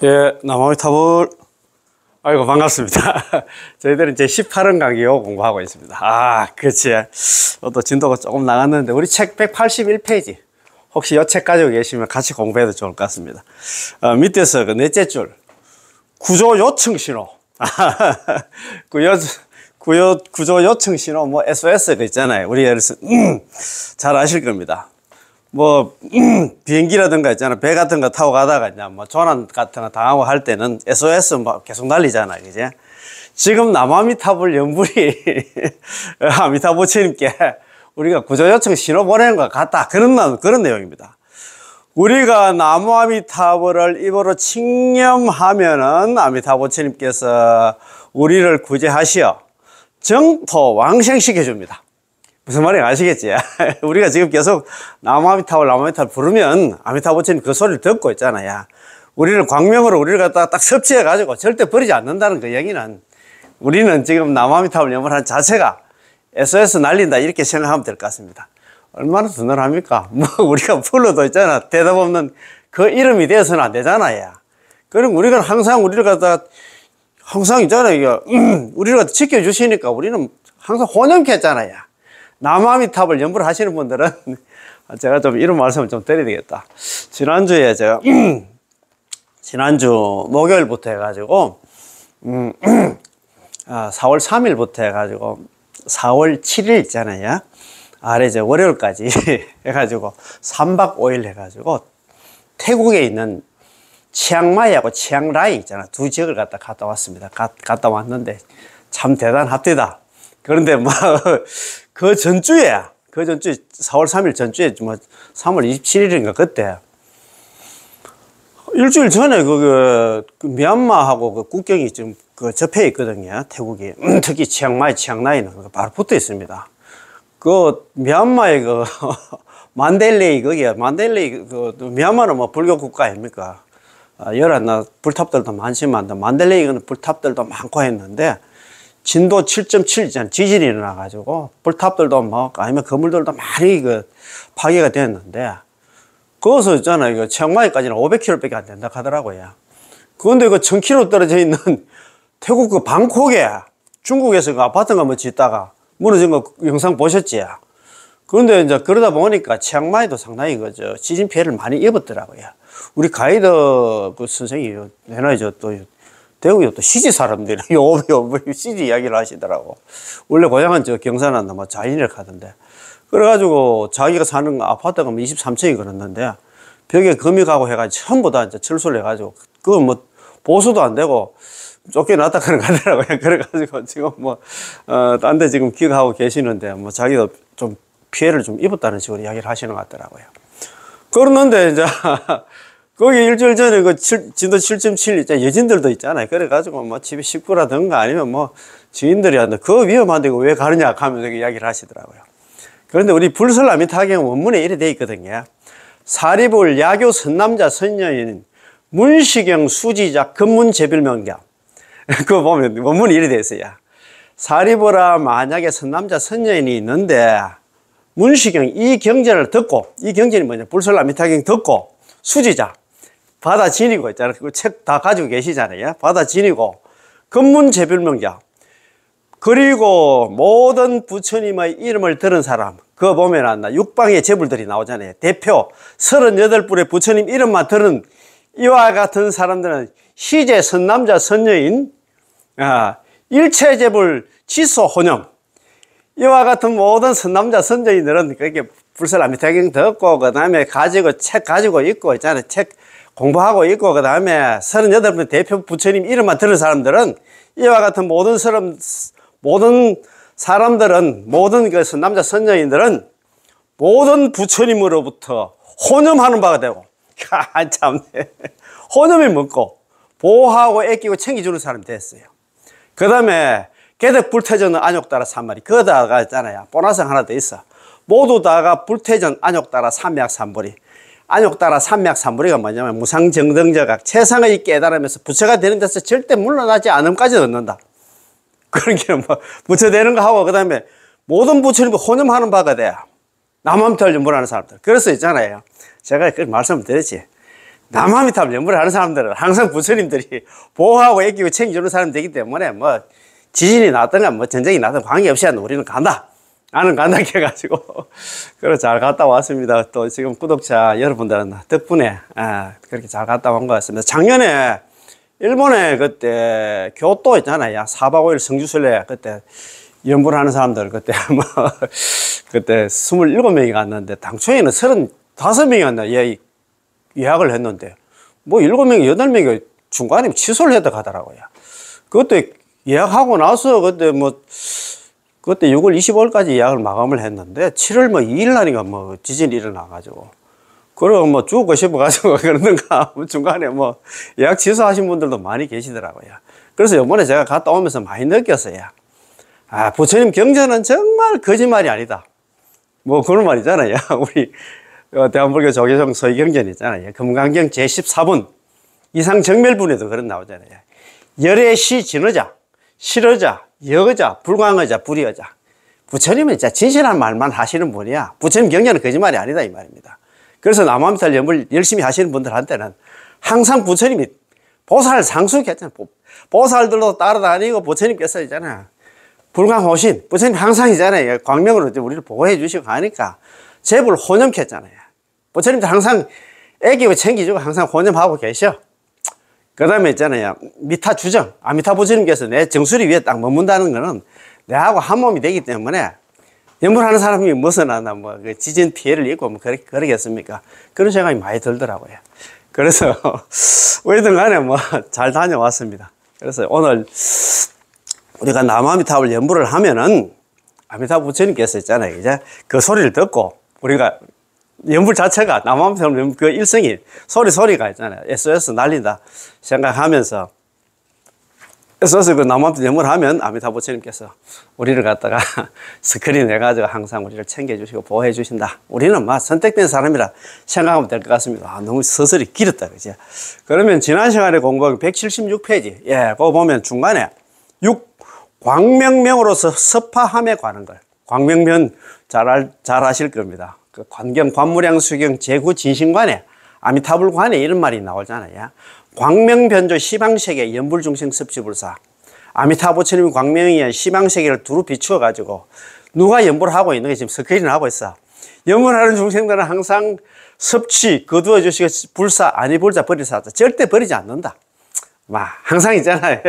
예, 남아미타불. 아이고, 반갑습니다. 저희들은 이제 18원 강의요 공부하고 있습니다. 아, 그치. 또 진도가 조금 나갔는데, 우리 책 181페이지. 혹시 이 책 가지고 계시면 같이 공부해도 좋을 것 같습니다. 밑에서 그 넷째 줄. 구조 요청 신호. 구조 요청 신호, 뭐, SOS 그 있잖아요. 우리 예를 들어서, 잘 아실 겁니다. 뭐, 비행기라든가 있잖아. 배 같은 거 타고 가다가, 이제 뭐, 조난 같은 거 당하고 할 때는 SOS 뭐 계속 날리잖아. 그지? 지금 남아미타불 연불이, 아미타 부처님께 우리가 구조요청 신호 보내는 것 같다. 그런 내용입니다. 우리가 나무아미타불을 입으로 칭념하면은 아미타 부처님께서 우리를 구제하시어 정토 왕생시켜 줍니다. 무슨 말인지 아시겠지? 우리가 지금 계속 나무아미타불 부르면 아미타 부처님 그 소리를 듣고 있잖아요. 우리를 광명으로 우리를 갖다가 딱 섭취해가지고 절대 버리지 않는다는 그 얘기는, 우리는 지금 나무아미타불 연불하는 자체가 SOS 날린다 이렇게 생각하면 될 것 같습니다. 얼마나 든든합니까? 뭐 우리가 불러도 있잖아. 대답 없는 그 이름이 되어서는 안 되잖아요. 그럼 우리가 항상 우리를 갖다가 항상 있잖아요. 우리를 갖다 지켜주시니까 우리는 항상 혼연케 했잖아요. 나무아미타불 연불 하시는 분들은 제가 좀 이런 말씀을 좀 드려야 되겠다. 지난주에 제가 지난주 목요일부터 해가지고 4월 3일부터 해가지고 4월 7일 있잖아요. 아래 이제 월요일까지 해가지고 3박 5일 해가지고 태국에 있는 치앙마이하고 치앙라이 있잖아. 두 지역을 갔다 왔습니다. 갔다 왔는데 참 대단합니다. 그런데 뭐 그 전주에 4월 3일 전주에 뭐 3월 27일인가 그때 일주일 전에 그 미얀마하고 그 국경이 좀 그 접해 있거든요. 태국이 특히 치앙마이, 치앙라이는 바로 붙어 있습니다. 그 미얀마의 그 만델레이 거기에 만델레이 그 미얀마는 뭐 불교 국가 아닙니까? 열한 불탑들도 많지만 만델레이는 불탑들도 많고 했는데 진도 7.7 있잖아요. 지진이 일어나가지고 불탑들도 뭐 아니면 건물들도 많이 그 파괴가 됐는데 거기서 있잖아요. 그 치앙마이까지는 500km밖에 안 된다 하더라고요. 그런데 그 1000km 떨어져 있는 태국 그 방콕에 중국에서 그 아파트 한번 짓다가 무너진 거 영상 보셨지? 그런데 이제 그러다 보니까 치앙마이도 상당히 그저 지진 피해를 많이 입었더라고요. 우리 가이드 그 선생님이 해놔야죠. 또 대구에 또 시지 사람들이 요 시지 이야기를 하시더라고. 원래 고향은 저 경산한 뭐 자인을 가던데. 그래가지고 자기가 사는 아파트가 뭐 23층이 그랬는데 벽에 금이 가고 해가지고 전부 다 이제 철수를 해가지고 그건 뭐 보수도 안 되고 쫓겨났다 그러더라고요. 그래가지고 지금 뭐 딴 데 지금 기억하고 계시는데 뭐 자기도 좀 피해를 좀 입었다는 식으로 이야기를 하시는 것 같더라고요. 그러는데 이제 거기 일주일 전에 그 진도 7.7 있잖아요. 여진들도 있잖아요. 그래가지고 뭐 집에 식구라든가 아니면 뭐 지인들이 하는데 그거 위험한데 왜 가느냐 하면서 이야기를 하시더라고요. 그런데 우리 불설아미타경 원문에 이래 돼 있거든요. 사리불 야교 선남자 선녀인 문시경 수지자 근문제별명경. 그거 보면 원문이 이래 돼 있어요. 사리불아 만약에 선남자 선녀인이 있는데 문시경 이 경전을 듣고, 이 경전이 뭐냐 불설아미타경 듣고 수지자 받아 지니고 있잖아요. 그 책 다 가지고 계시잖아요. 받아 지니고 근문제별명경 그리고 모든 부처님의 이름을 들은 사람, 그거 보면 육방의 제불들이 나오잖아요. 대표 38불의 부처님 이름만 들은 이와 같은 사람들은 시제 선남자 선녀인 일체제불 지소혼영, 이와 같은 모든 선남자 선녀인들은 그렇게 불설아미타경 듣고 그 다음에 가지고 책 가지고 있고 있잖아요. 책 공부하고 있고 그 다음에 38분 대표 부처님 이름만 들은 사람들은 이와 같은 모든 사람들은 모든 그 선남자 선녀인들은 모든 부처님으로부터 혼염하는 바가 되고 참네. 혼염이 먹고 보호하고 애끼고 챙겨주는 사람이 됐어요. 그 다음에 개덕 불태전 안욕따라 3마리 그거다가 있잖아요. 보너스 하나 더 있어. 모두 다가 불태전 안욕따라 삼맥삼보리. 안욕따라 삼맥삼보리가 뭐냐면 무상정등저각 최상의 깨달으면서 부처가 되는 데서 절대 물러나지 않음까지 얻는다. 그러니까 뭐 부처 되는 거 하고 그 다음에 모든 부처님이 혼염하는 바가 돼. 남함탈 연불하는 사람들. 그래서 있잖아요. 제가 그 말씀을 드렸지. 남아미탑을 연불을 하는 사람들은 항상 부처님들이 보호하고 애끼고 챙겨주는 사람이 되기 때문에 뭐 지진이 났든가 뭐 전쟁이 났든 관계없이 우리는 간다. 나는 간다 해가지고 그래 잘 갔다 왔습니다. 또 지금 구독자 여러분들은 덕분에 그렇게 잘 갔다 온 것 같습니다. 작년에 일본에 그때 교토 있잖아요. 4박 5일 성주순례 그때 연불 하는 사람들 그때 뭐 그때 27명이 갔는데 당초에는 35명이 왔나 예약을 했는데 뭐 7명, 8명이 중간에 취소를 했다 하더라고요. 그때 예약하고 나서 그때 6월 25일까지 예약을 마감을 했는데 7월 뭐 2일 날인가 뭐 지진이 일어나가지고 그리고 뭐 죽고 싶어가지고 그러는가 중간에 뭐 예약 취소하신 분들도 많이 계시더라고요. 그래서 이번에 제가 갔다 오면서 많이 느꼈어요. 부처님 경전은 정말 거짓말이 아니다. 뭐 그런 말 있잖아요. 우리 대한불교 조계종 서희경전 있잖아요. 금강경 제14분 이상정멸분에도 그런 나오잖아요. 열애시 진의자, 실의자, 여의자, 불광의자, 불의의자. 부처님은 진짜 진실한 말만 하시는 분이야. 부처님 경전은 거짓말이 아니다 이 말입니다. 그래서 남아미탈 연불 열심히 하시는 분들한테는 항상 부처님이 보살 상수했잖아요. 보살들도 따라다니고 부처님께서 있잖아요. 불광호신, 부처님 항상이잖아요. 광명으로 우리를 보호해 주시고 하니까 제불 혼념했잖아요. 부처님도 항상 애기고 챙기주고 항상 혼념하고 계셔. 그 다음에 있잖아요. 미타 주정. 아미타 부처님께서 내 정수리 위에 딱 머문다는 거는 내하고 한 몸이 되기 때문에 연불하는 사람이 무슨 하나 뭐 지진 피해를 입고 뭐 그러겠습니까? 그런 생각이 많이 들더라고요. 그래서 어디든 간에 뭐 잘 다녀왔습니다. 그래서 오늘 우리가 남아미탑을 연불을 하면은 아미타 부처님께서 있잖아요. 이제 그 소리를 듣고 우리가 연불 자체가 남아미탑 그 일성이 소리가 있잖아요. SOS 날린다 생각하면서 SOS 그 남아미탑 연불하면 아미타 부처님께서 우리를 갖다가 스크린 해가지고 항상 우리를 챙겨주시고 보호해 주신다. 우리는 막 선택된 사람이라 생각하면 될 것 같습니다. 너무 서설이 길었다. 그죠? 그러면 지난 시간에 공부한 176페이지. 예, 그거 보면 중간에 광명명으로서 섭파함에 관한 걸. 광명면 잘 아실 겁니다. 그 관경, 관무량 수경, 제구, 진신관에, 아미타불관에 이런 말이 나오잖아요. 광명변조 시방세계 연불중생 섭지불사. 아미타 부처님이 광명이에 시방세계를 두루 비추어가지고 누가 연불을 하고 있는 게 지금 스크린을 하고 있어. 연불하는 중생들은 항상 섭취, 거두어 주시고 불사, 아니 불자, 버리사. 절대 버리지 않는다. 항상 있잖아요.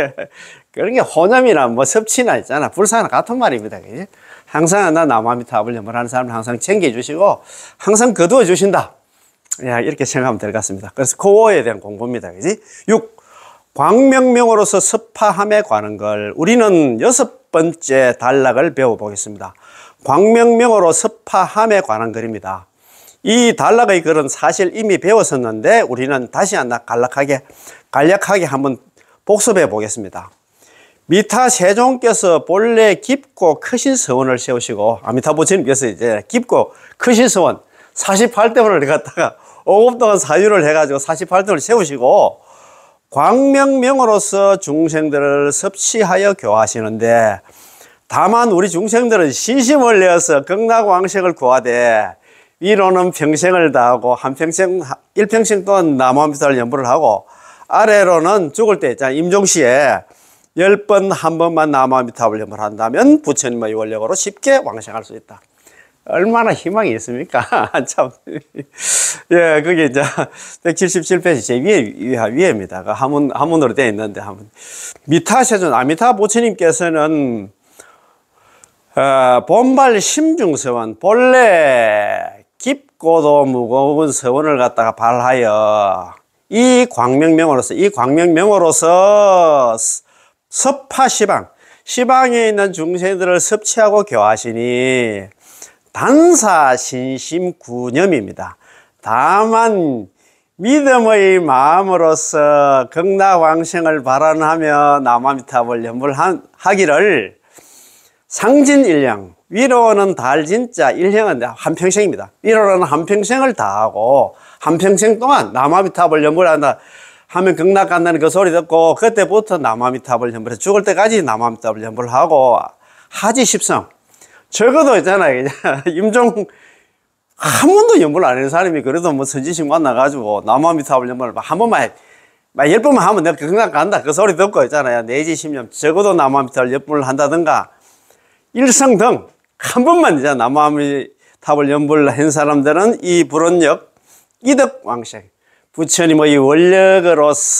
그런 게 혼념이나 뭐 섭취나 있잖아. 불사나 같은 말입니다. 그지? 항상 나 남아미타불 연불하는 사람을 항상 챙겨주시고 항상 거두어 주신다. 이렇게 생각하면 될 것 같습니다. 그래서 그거에 대한 공부입니다. 그지? 6. 광명명으로서 섭파함에 관한 걸 우리는 6번째 단락을 배워보겠습니다. 광명명으로 섭파함에 관한 글입니다. 이 단락의 글은 사실 이미 배웠었는데 우리는 다시 하나 간략하게 한번 복습해 보겠습니다. 미타 세종께서 본래 깊고 크신 서원을 세우시고 아미타 부처님께서 이제 깊고 크신 서원 48대원을 갖다가 5급 동안 사유를 해가지고 48대원을 세우시고 광명명으로서 중생들을 섭취하여 교화하시는데 다만 우리 중생들은 신심을 내어서 극락왕생을 구하되 위로는 평생을 다하고 일평생 동안 남아미타를 연불을 하고 아래로는 죽을 때 있잖아요. 임종시에 10번 한 번만 남아미타불 연불을 한다면 부처님의 원력으로 쉽게 왕생할 수 있다. 얼마나 희망이 있습니까? 참. 예, 그게 이제 177페이지 제 위에입니다. 그 한문으로 되어 있는데, 미타세존, 아미타 부처님께서는, 본발 심중서원, 본래 깊고도 무거운 서원을 갖다가 발하여 이 광명명으로서 섭파시방, 시방에 있는 중생들을 섭취하고 교하시니 단사신심구념입니다. 다만 믿음의 마음으로서 극락왕생을 발언하며 남아미타불 연불하기를 상진일령, 위로는 달진자, 일형은 한평생입니다. 위로는 한평생을 다하고 한평생 동안 남아미타불 연불한다 하면 극락 간다는 그 소리 듣고 그때부터 남아미타불 연불해 죽을 때까지 남아미타불 연불하고 하지 십성 적어도 있잖아요. 임종 한 번도 연불 안 하는 사람이 그래도 뭐 선지식 만나가지고 나무아미타불 연불을 한 번만 막 10번만 하면 내가 그냥 간다 그 소리 듣고 있잖아요. 내지 10년 적어도 나무아미타불 연불을 한다든가 일성등 한 번만 이제 나무아미타불 연불을 한 사람들은 이 불원력 이덕왕생 부처님의 원력으로서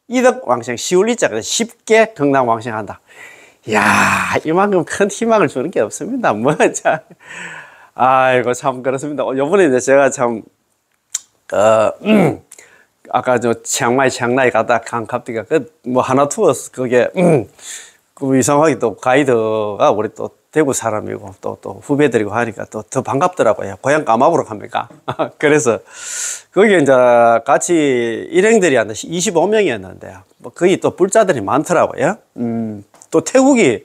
이덕왕생 시울리자 그래서 쉽게 극락왕생한다. 이야 이만큼 큰 희망을 주는 게 없습니다. 뭐 참 아이고 참 그렇습니다. 요번에 이제 제가 참 아까 저 치앙마이 가다 간 갑자기 그 뭐 하나 투어 그게 그 이상하게 또 가이드가 우리 또 대구 사람이고 또 후배들이고 하니까 또 더 반갑더라고요. 고향 까마부로 갑니까? 그래서 거기에 이제 같이 일행들이 한 25명이었는데 뭐 거의 또 불자들이 많더라고요. 또 태국이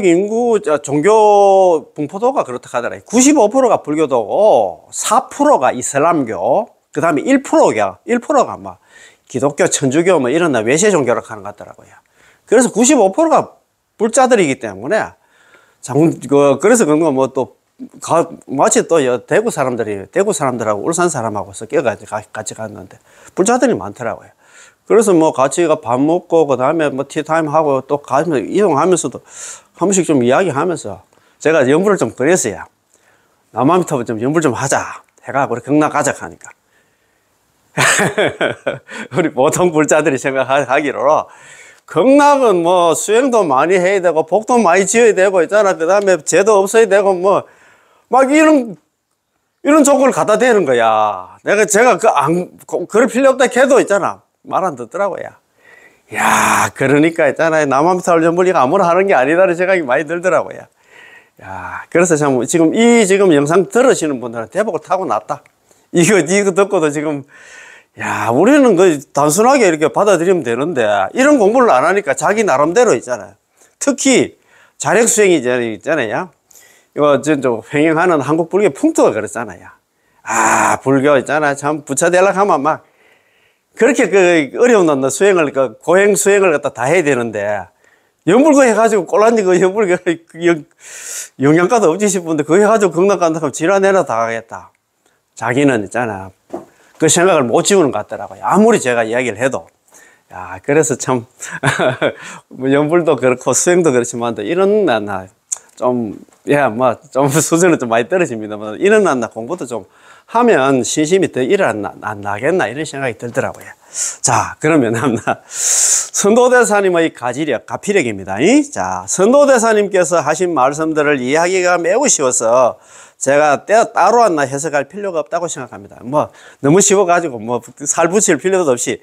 인구 종교 분포도가 그렇다 하더라고요. 95%가 불교도고 4%가 이슬람교, 그 다음에 1%가 막 기독교, 천주교 뭐 이런 외세 종교를 하는 것 같더라고요. 그래서 95%가 불자들이기 때문에 그래서 그런 거 뭐 또 마치 또 대구 사람들하고 울산 사람하고 섞여가지고 같이 갔는데 불자들이 많더라고요. 그래서 뭐 같이 밥 먹고 그 다음에 뭐 티타임 하고 또 가면서 이동하면서도 한 번씩 좀 이야기하면서 제가 연불을 좀 그랬어요. 나무아미타불 좀 연불 좀 하자 해가 우리 극락 가자 하니까 우리 보통 불자들이 생각하기로 극락은 뭐 수행도 많이 해야 되고 복도 많이 지어야 되고 있잖아. 그 다음에 죄도 없어야 되고 뭐 막 이런 조건을 갖다 대는 거야. 제가 그럴 필요 없다 해도 있잖아. 말 안 듣더라고요. 야, 그러니까 있잖아요. 나무아미타불 연불이가 아무나 하는 게 아니다라는 생각이 많이 들더라고요. 야, 그래서 참 지금 영상 들으시는 분들은 대복을 타고 났다. 이거 듣고도 지금 야, 우리는 그 단순하게 이렇게 받아들이면 되는데 이런 공부를 안 하니까 자기 나름대로 있잖아요. 특히 자력수행이 있잖아요. 이거 좀 횡행하는 한국 불교 풍토가 그렇잖아요. 아, 불교 있잖아. 참 부처 되려고 하면 막 그렇게 그 어려운 수행을 고행 수행을 갖다 다 해야 되는데 연불 해가지고 꼴란지 연불 영양가도 없지 싶은데 그거 해가지고 극락 간다 하면 지랄내나 다 가겠다. 자기는 있잖아. 그 생각을 못 지우는 것 같더라고요. 아무리 제가 이야기를 해도. 야, 그래서 참, 뭐 연불도 그렇고 수행도 그렇지만, 이런 좀 수준은 좀 많이 떨어집니다만, 이런 공부도 좀 하면 신심이 더 안 나겠나, 이런 생각이 들더라고요. 자, 그러면 선도대사님의 가피력입니다. 자, 선도대사님께서 하신 말씀들을 이해하기가 매우 쉬워서, 제가 따로 하나 해석할 필요가 없다고 생각합니다. 뭐 너무 쉬워가지고 뭐 살 붙일 필요도 없이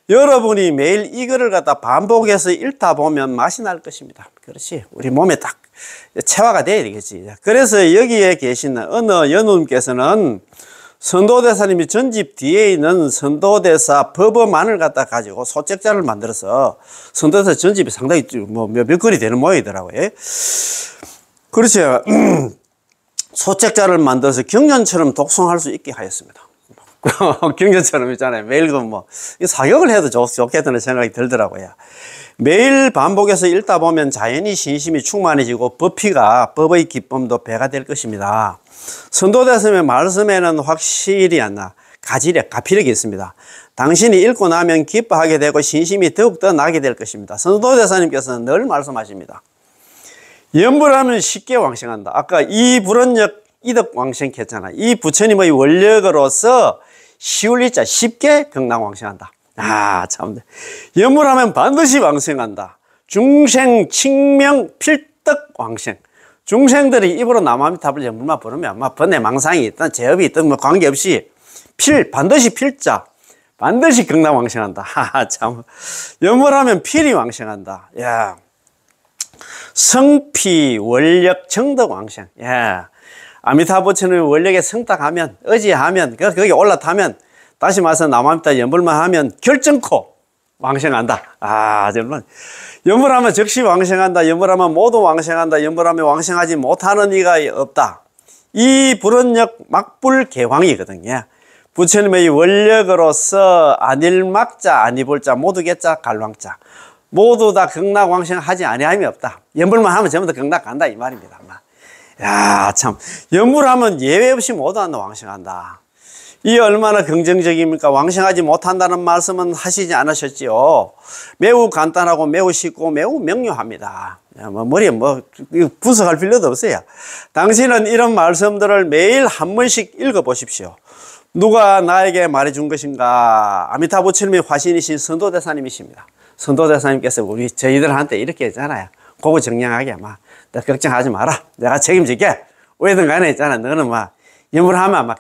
여러분이 매일 이 글을 갖다 반복해서 읽다 보면 맛이 날 것입니다. 그렇지. 우리 몸에 딱 체화가 돼야 되겠지. 그래서 여기에 계시는 어느 연우님께서는 선도대사님이 전집 뒤에 있는 선도대사 법어만을 갖다 가지고 소책자를 만들어서 선도대사 전집이 상당히 뭐 몇 권이 되는 모양이더라고요. 그렇죠. 소책자를 만들어서 경전처럼 독송할 수 있게 하였습니다. 경전처럼 있잖아요. 매일 뭐 사격을 해도 좋겠다는 생각이 들더라고요. 매일 반복해서 읽다 보면 자연히 신심이 충만해지고 법의 기쁨도 배가 될 것입니다. 선도대사님의 말씀에는 확실히 가피력이 있습니다. 당신이 읽고 나면 기뻐하게 되고 신심이 더욱더 나게 될 것입니다. 선도대사님께서는 늘 말씀하십니다. 연불하면 쉽게 왕생한다. 아까 이 불원력 이덕 왕생했잖아. 이 부처님의 원력으로서 시울리자 쉽게 극락 왕생한다. 아, 참. 연불하면 반드시 왕생한다. 중생, 칭명, 필덕 왕생. 중생들이 입으로 나무아미타불 연불만 부르면 막 번뇌망상이 있든 제업이 있든 뭐 관계없이 반드시 필자. 반드시 극락 왕생한다. 하하, 참. 연불하면 필이 왕생한다. 야. 성피, 원력, 정덕 왕생. 예. 아미타부처님의 원력에 성탁하면, 의지하면, 거기 올라타면, 다시 말해서 나무아미타 연불만 하면 결정코 왕생한다. 아, 정말. 연불하면 즉시 왕생한다. 연불하면 모두 왕생한다. 연불하면 왕생하지 못하는 이가 없다. 이 불원력 막불개황이거든요. 부처님의 원력으로서 안일막자, 안이불자, 모두개자, 갈왕자. 모두 다 극락 왕생하지 아니함이 없다. 연불만 하면 전부 다 극락 간다 이 말입니다. 야, 참. 연불하면 예외 없이 모두 한다, 왕생한다. 이 얼마나 긍정적입니까? 왕생하지 못한다는 말씀은 하시지 않으셨지요. 매우 간단하고 매우 쉽고 매우 명료합니다. 뭐 머리에 뭐 분석할 필요도 없어요. 당신은 이런 말씀들을 매일 한 번씩 읽어보십시오. 누가 나에게 말해준 것인가? 아미타부 부처님의 화신이신 선도대사님이십니다. 선도대사님께서 저희들한테 이렇게 했잖아요. 그거 정량하게 막 걱정하지 마라. 내가 책임질게. 왜든 간에 있잖아. 너는 막 연불하면 막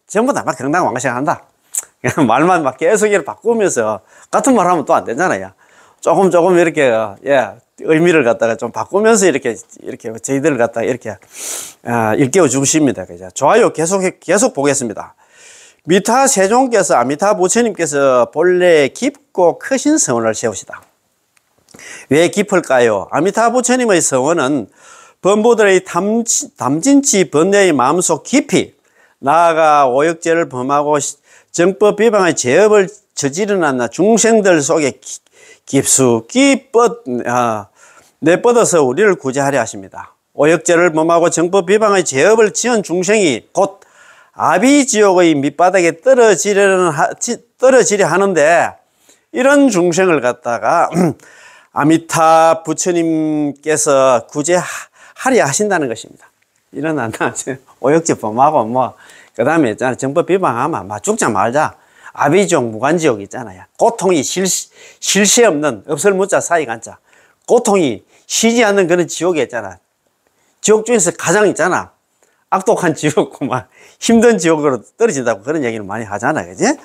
전부 다 막 경당왕생한다. 말만 막 계속 이렇게 바꾸면서 같은 말 하면 또 안 되잖아요. 조금 이렇게 의미를 갖다가 좀 바꾸면서 이렇게 저희들을 갖다가 이렇게 일깨워 주십니다. 그죠? 좋아요. 계속 보겠습니다. 미타 세종께서 아미타 부처님께서 본래 깊고 크신 서원을 세우시다. 왜 깊을까요? 아미타 부처님의 서원은 범부들의 담진치 번뇌의 마음속 깊이 나아가 오역죄를 범하고 정법 비방의 죄업을 저지르는 중생들 속에 깊숙이 내뻗어서 우리를 구제하려 하십니다. 오역죄를 범하고 정법 비방의 죄업을 지은 중생이 곧 아비지옥의 밑바닥에 떨어지려 하는데 이런 중생을 갖다가 아미타 부처님께서 구제하려 하신다는 것입니다. 이런 오역죄 범하고 그 다음에 있잖아. 정법 비방하면 죽자 말자. 아비지옥, 무간지옥 있잖아요. 고통이 쉴 새 없는 없을 무자 사이 간자. 고통이 쉬지 않는 그런 지옥이 있잖아. 지옥 중에서 가장 있잖아. 악독한 지옥, 힘든 지옥으로 떨어진다고 그런 얘기를 많이 하잖아요. 그지?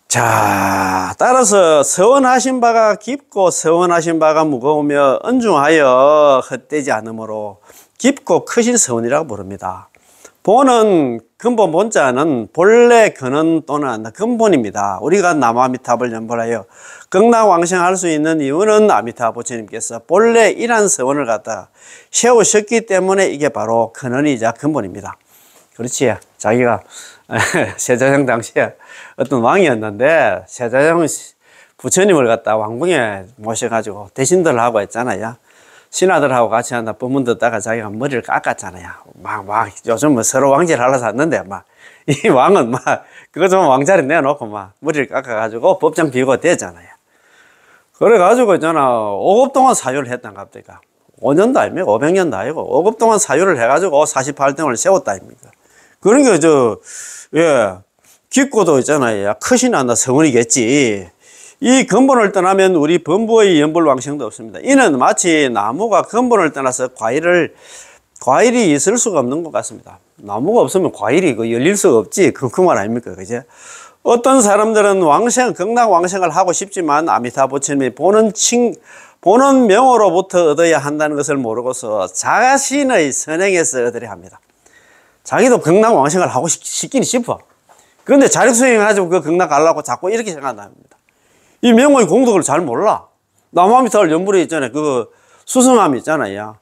자, 따라서 서원하신 바가 깊고 서원하신 바가 무거우며 언중하여 헛되지 않으므로 깊고 크신 서원이라고 부릅니다. 본은 근본 본자는 본래 근원 또는 근본입니다. 우리가 남아미탑을 연불하여 극락왕생할 수 있는 이유는 아미타 부처님께서 본래 이러한 서원을 갖다 세우셨기 때문에 이게 바로 근원이자 근본입니다. 그렇지. 자기가 세자정 당시에 어떤 왕이었는데 세자정 부처님을 갖다 왕궁에 모셔가지고 대신들하고 했잖아요. 신하들하고 같이 한다 법문 듣다가 자기가 머리를 깎았잖아요. 요즘 서로 왕제를 하려서 했는데 이 왕은 그거 좀 왕자리 내놓고 머리를 깎아가지고 법정 비고 됐잖아요. 그래가지고 있잖아 5급 동안 사유를 했단 갑니까? 5년도 아닙니까? 500년도 아니고 5급 동안 사유를 해가지고 48등을 세웠다 아닙니까? 그러니까 깊고도 있잖아요. 크시나 서원이겠지. 이 근본을 떠나면 우리 범부의 연불왕생도 없습니다. 이는 마치 나무가 근본을 떠나서 과일이 있을 수가 없는 것 같습니다. 나무가 없으면 과일이 열릴 수가 없지. 그 말 아닙니까? 그죠? 어떤 사람들은 극락왕생을 하고 싶지만 아미타 부처님이 보는 명으로부터 얻어야 한다는 것을 모르고서 자신의 선행에서 얻으려 합니다. 자기도 극락왕생을 하고 싶긴 싶어. 그런데 자력수행해가지고 그 극락 가려고 자꾸 이렇게 생각합니다. 이 명호의 공덕을 잘 몰라. 남아미타를 연불에 있잖아요. 그 수성함이 있잖아요.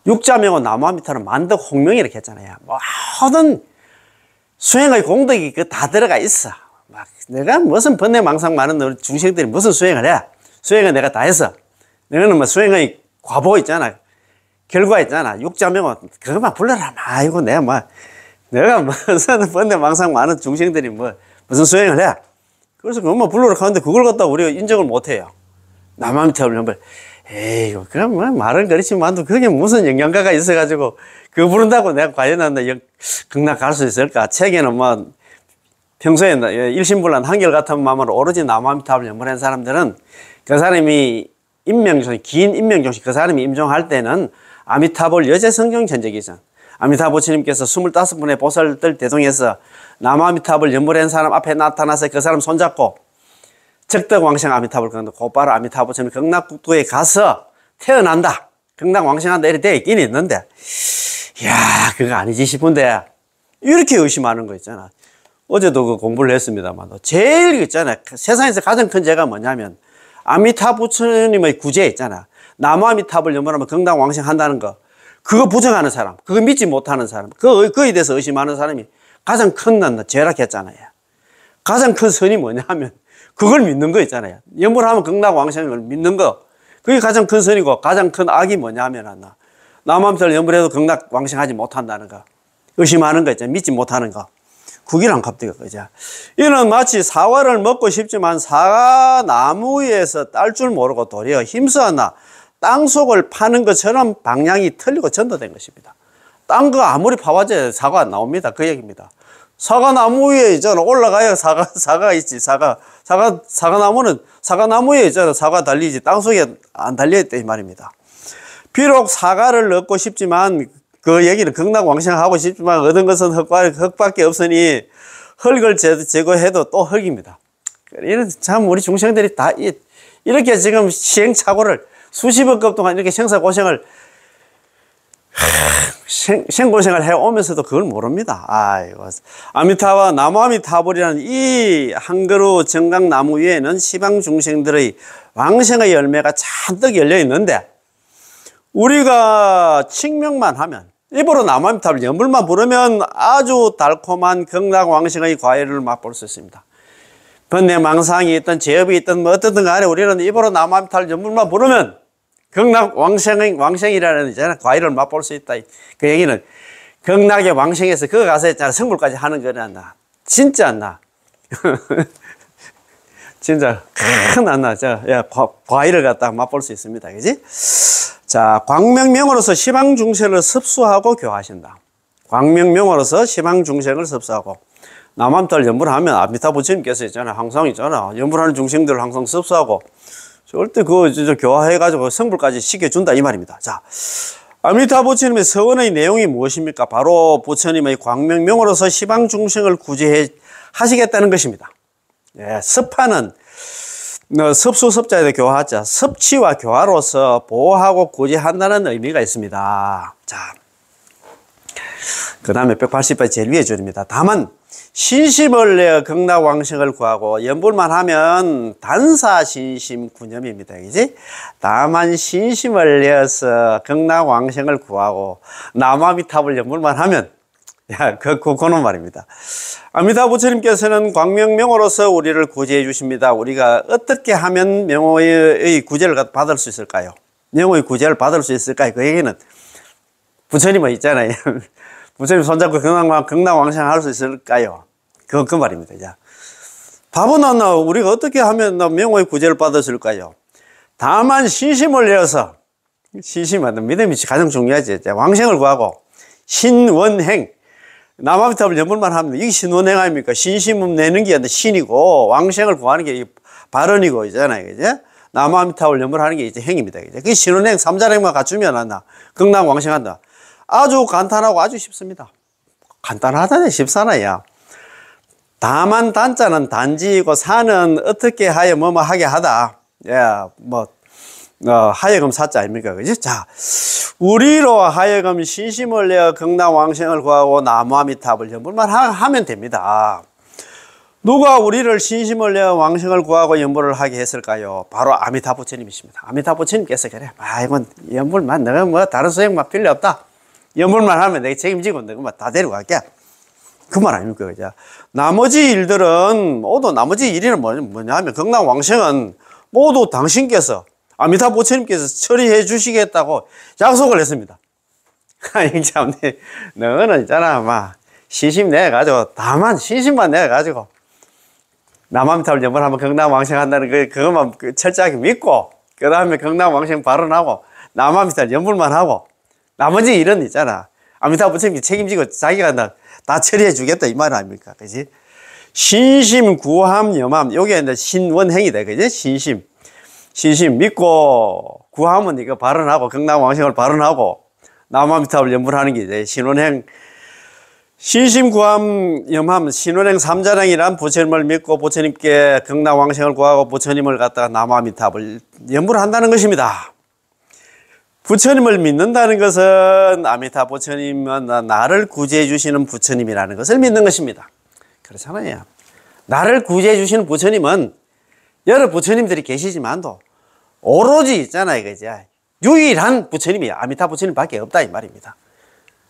육자명호 남아미타는 만덕 홍명이 이렇게 했잖아요. 모든 수행의 공덕이 다 들어가 있어. 내가 무슨 번뇌망상 많은 중생들이 무슨 수행을 해? 수행은 내가 다 했어. 너는 수행의 과보 있잖아. 결과 있잖아. 육자명호 그것만 불러라. 아이고 내가 무슨 번뇌망상 많은 중생들이 무슨 수행을 해? 그래서 그것만 불러라 하는데 그걸 갖다 우리가 인정을 못 해요. 남아미타를 연불. 에이, 그럼 말은 그렇지만도 그게 무슨 영양가가 있어가지고 그거 부른다고 내가 과연 극락 갈 수 있을까? 책에는 평소에 일심불란 한결같은 마음으로 오로지 남아미타를 연불한 사람들은 그 사람이 긴 임명종식 그 사람이 임종할 때는 아미타불 여제성경 전적이죠. 아미타 부처님께서 25분의 보살들 대동해서 남아미탑을 연불한 사람 앞에 나타나서 그 사람 손잡고 적덕왕생 아미탑을 건너 곧바로 아미타 부처님 극락국도에 가서 태어난다. 극락왕생한다. 이렇게 되어 있긴 있는데 이야 그거 아니지 싶은데 이렇게 의심하는 거 있잖아. 어제도 그 공부를 했습니다만 제일 있잖아. 세상에서 가장 큰 죄가 뭐냐면 아미타 부처님의 구제 있잖아. 남아미탑을 연불하면 극락왕생한다는 거. 그거 부정하는 사람, 그거 믿지 못하는 사람, 그거에 대해서 의심하는 사람이 가장 큰 죄락했잖아요. 가장 큰 선이 뭐냐면 그걸 믿는 거 있잖아요. 연불하면 극락왕생을 믿는 거. 그게 가장 큰 선이고 가장 큰 악이 뭐냐면 남아미탑을 연불해도 극락왕생하지 못한다는 거. 의심하는 거 있잖아요. 믿지 못하는 거. 국이랑 갑자기 그죠. 이는 마치 사과를 먹고 싶지만 사과 나무 위에서 딸 줄 모르고 도리어 힘써나 땅속을 파는 것처럼 방향이 틀리고 전도된 것입니다. 딴 거 아무리 파봐도 사과 안 나옵니다. 그 얘기입니다. 사과 나무 위에 있잖아. 올라가야 사과가 있지. 사과나무는 사과나무 위에 있잖아. 사과 달리지. 땅속에 안 달려있다 이 말입니다. 비록 사과를 얻고 싶지만 그 얘기는 극락왕생하고 싶지만 얻은 것은 흙밖에 없으니 흙을 제거해도 또 흙입니다. 이런 참 우리 중생들이 다 이렇게 지금 시행착오를 수십억 급 동안 이렇게 생사고생을 생고생을 해오면서도 그걸 모릅니다. 아이고. 아미타와 나무아미타불이라는 이 한 그루 정강나무 위에는 시방 중생들의 왕생의 열매가 잔뜩 열려 있는데 우리가 칭명만 하면 입으로 나무아미타불 연불만 부르면 아주 달콤한 극락왕생의 과일을 맛볼 수 있습니다. 번뇌망상이 있든 제업이 있든 뭐 어떻든 간에 우리는 입으로 나무아미타불 연불만 부르면 극락왕생이라는 있잖아 과일을 맛볼 수 있다. 그 얘기는 극락의 왕생에서 그거 가서 있잖아 성불까지 하는 거는 안 나. 진짜 안 나. 진짜 큰 안 나. 과일을 갖다가 맛볼 수 있습니다. 그지? 자, 광명명으로서 시방중생을 섭수하고 교화하신다. 광명명으로서 시방중생을 섭수하고 남암탈 연불하면 아미타 부처님께서 있잖아 항상 있잖아 연불하는 중생들을 항상 섭수하고 절대 교화해가지고 성불까지 시켜준다 이 말입니다. 자, 아미타 부처님의 서원의 내용이 무엇입니까? 바로 부처님의 광명명으로서 시방중생을 구제해 하시겠다는 것입니다. 예, 섭하는 섭수섭자에도 교화하자 섭취와 교화로서 보호하고 구제한다는 의미가 있습니다. 자, 그 다음에 180번 제일 위에 줄입니다. 다만 신심을 내어 극락왕생을 구하고 연불만 하면 단사신심구념입니다. 그지? 다만 신심을 내어서 극락왕생을 구하고 남아미탑을 연불만 하면 그놈 말입니다. 아미타 부처님께서는 광명명으로서 우리를 구제해 주십니다. 우리가 어떻게 하면 명호의 구제를 받을 수 있을까요? 명호의 구제를 받을 수 있을까요? 그 얘기는 부처님은 있잖아요. 부처님 손잡고 극락왕생 할 수 있을까요? 그 말입니다. 자, 답은 우리가 어떻게 하면 명호의 구제를 받았을까요? 다만 신심을 내어서 신심은 믿음이 가장 중요하지. 왕생을 구하고 신원행 남아미탑을 연불만 하면 이게 신원행 아닙니까? 신심은 내는 게 신이고 왕생을 구하는 게 발언이고 있잖아요. 그죠? 남아미탑을 연불하는 게 이제 행입니다. 그죠? 그 신원행 삼자행만 갖추면 한다. 극락왕생한다. 아주 간단하고 아주 쉽습니다. 간단하다네 쉽사나야. 다만 단자는 단지이고 사는 어떻게 하여 뭐뭐 하게 하다. 예, 하여금 사자 아닙니까? 그죠? 자, 우리로 하여금 신심을 내어 극락왕생을 구하고 나무아미탑을 연불만 하면 됩니다. 누가 우리를 신심을 내어 왕생을 구하고 연불을 하게 했을까요? 바로 아미타 부처님이십니다. 아미타 부처님께서 그래. 이건 연불만 너가 뭐 다른 소행만 필요 없다. 연불만 하면 내가 책임지고 너가 다 데리고 갈게. 그 말 아닙니까? 그죠? 나머지 일들은 모두 나머지 일은 뭐냐 하면 극락왕생은 모두 당신께서 아미타 부처님께서 처리해 주시겠다고 약속을 했습니다. 아니 참 너는 있잖아 신심 내가지고 다만 신심만 내가지고 남아미탑을 연불하면 극락왕생한다는 그것만 철저하게 믿고 그 다음에 극락왕생 발언하고 남아미탑 연불만 하고 나머지 일은 있잖아 아미타 부처님이 책임지고 자기가 다 처리해 주겠다 이 말 아닙니까? 그지? 신심, 구함, 염함 요게 이제 신원행이다. 그지? 신심 믿고 구함은 이거 발언하고 극락왕생을 발언하고 남아미탑을 연불하는 게 이제 신원행. 신심, 구함, 염함, 신원행 삼자행이란 부처님을 믿고 부처님께 극락왕생을 구하고 부처님을 갖다가 남아미탑을 연불한다는 것입니다. 부처님을 믿는다는 것은 아미타 부처님은 나를 구제해 주시는 부처님이라는 것을 믿는 것입니다. 그렇잖아요. 나를 구제해 주시는 부처님은 여러 부처님들이 계시지만도 오로지 있잖아요. 그죠? 유일한 부처님이 아미타 부처님밖에 없다 이 말입니다.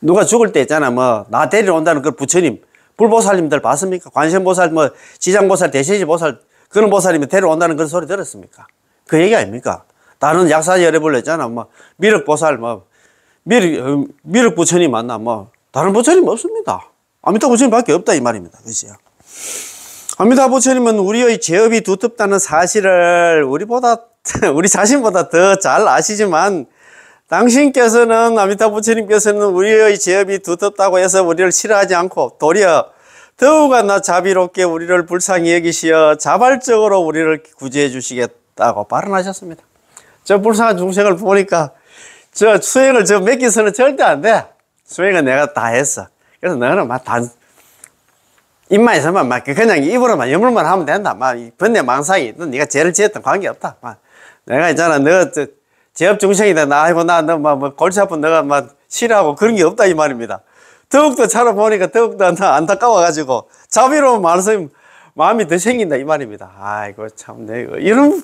누가 죽을 때 있잖아 나 데리러 온다는 그 부처님 불보살님들 봤습니까? 관세음보살 지장보살 대세지보살 그런 보살님이 데리러 온다는 그런 소리 들었습니까? 그 얘기 아닙니까? 다른 약사 열애불 있잖아 미륵보살 미륵 부처님 만나 뭐 다른 부처님 없습니다. 아미타 부처님밖에 없다 이 말입니다. 그죠? 아미타 부처님은 우리의 제업이 두텁다는 사실을 우리 자신보다 더 잘 아시지만 당신께서는 아미타 부처님께서는 우리의 제업이 두텁다고 해서 우리를 싫어하지 않고 도리어 더욱나 자비롭게 우리를 불쌍히 여기시어 자발적으로 우리를 구제해 주시겠다고 발언하셨습니다. 저 불쌍한 중생을 보니까 저 수행을 맡기서는 절대 안 돼. 수행은 내가 다 했어. 그래서 너는 막 입만 있으면 막 그냥 입으로만 여물만 하면 된다. 막 번뇌 망상이 너 네가 죄를 지었던 관계없다. 막 내가 있잖아. 너 제업 중생이다. 아이고 나 너 뭐 골치 아픈 너가 막 싫어하고 그런 게 없다 이 말입니다. 더욱더 살아보니까 더욱더 안타까워가지고 자비로운 마음이 더 생긴다 이 말입니다. 아이고 참 내가 이런